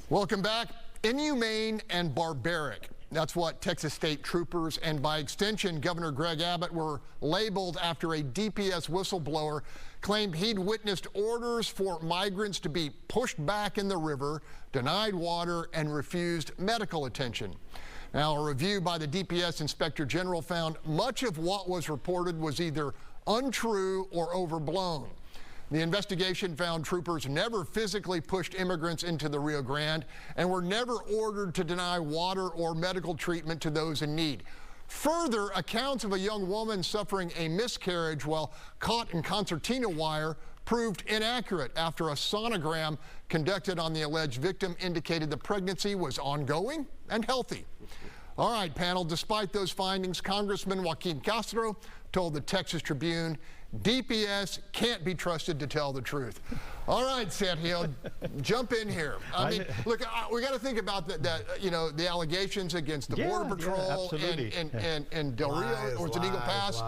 Welcome back. Inhumane and barbaric. That's what Texas state troopers and by extension Governor Greg Abbott were labeled after a DPS whistleblower claimed he'd witnessed orders for migrants to be pushed back in the river, denied water, and refused medical attention. Now, a review by the DPS Inspector General found much of what was reported was either untrue or overblown. The investigation found troopers never physically pushed immigrants into the Rio Grande and were never ordered to deny water or medical treatment to those in need. Further, accounts of a young woman suffering a miscarriage while caught in concertina wire proved inaccurate after a sonogram conducted on the alleged victim indicated the pregnancy was ongoing and healthy. All right, panel, despite those findings, Congressman Joaquin Castro told the Texas Tribune DPS can't be trusted to tell the truth. All right, Sergio, jump in here. I mean, look, we got to think about the allegations against the Border Patrol and Del Rio, or it's an Eagle Pass,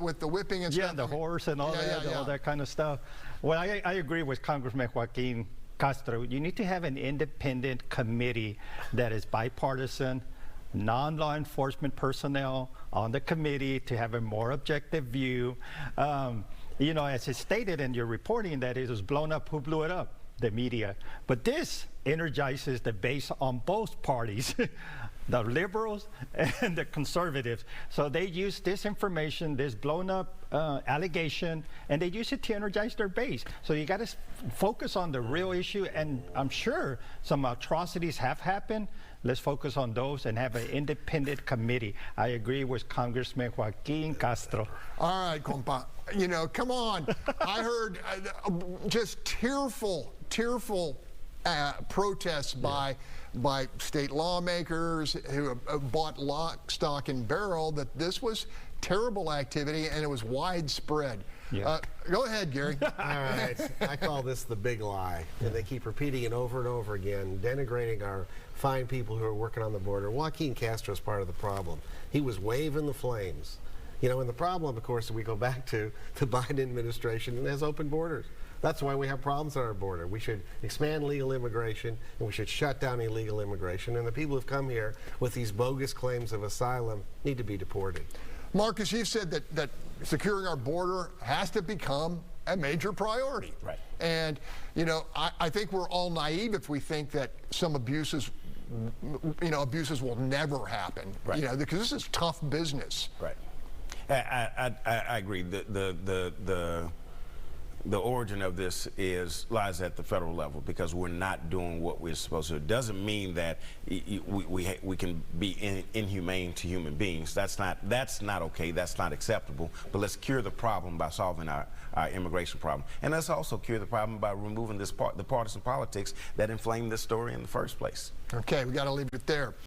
with the whipping and stuff. Yeah, the horse and all all that kind of stuff. Well, I agree with Congressman Joaquin Castro. You need to have an independent committee that is bipartisan, non-law enforcement personnel on the committee to have a more objective view. You know, as it's stated in your reporting that it was blown up, who blew it up? The media. But this energizes the base on both parties, the liberals and the conservatives. So they use this information, this blown up allegation, and they use it to energize their base. So you got to focus on the real issue, and I'm sure some atrocities have happened. Let's focus on those and have an independent committee. I agree with Congressman Joaquin Castro. All right, compa. You know, come on. I heard just tearful protests by state lawmakers who bought lock, stock, and barrel that this was terrible activity and it was widespread. Yeah. Go ahead, Gary. All right. I call this the big lie. And they keep repeating it over and over again, denigrating our fine people who are working on the border. Joaquin Castro is part of the problem. He was waving the flames. You know, and the problem, of course, we go back to the Biden administration and has open borders. That's why we have problems at our border. We should expand legal immigration, and we should shut down illegal immigration. And the people who've come here with these bogus claims of asylum need to be deported. Marcus, you've said that securing our border has to become a major priority. Right. And, you know, I think we're all naive if we think that some abuses will never happen. Right. You know, because this is tough business. Right. I agree. The origin of this lies at the federal level because we're not doing what we're supposed to. It doesn't mean that we can be inhumane to human beings. That's not okay. That's not acceptable. But let's cure the problem by solving our immigration problem, and let's also cure the problem by removing the partisan politics that inflamed this story in the first place. Okay, we got to leave it there.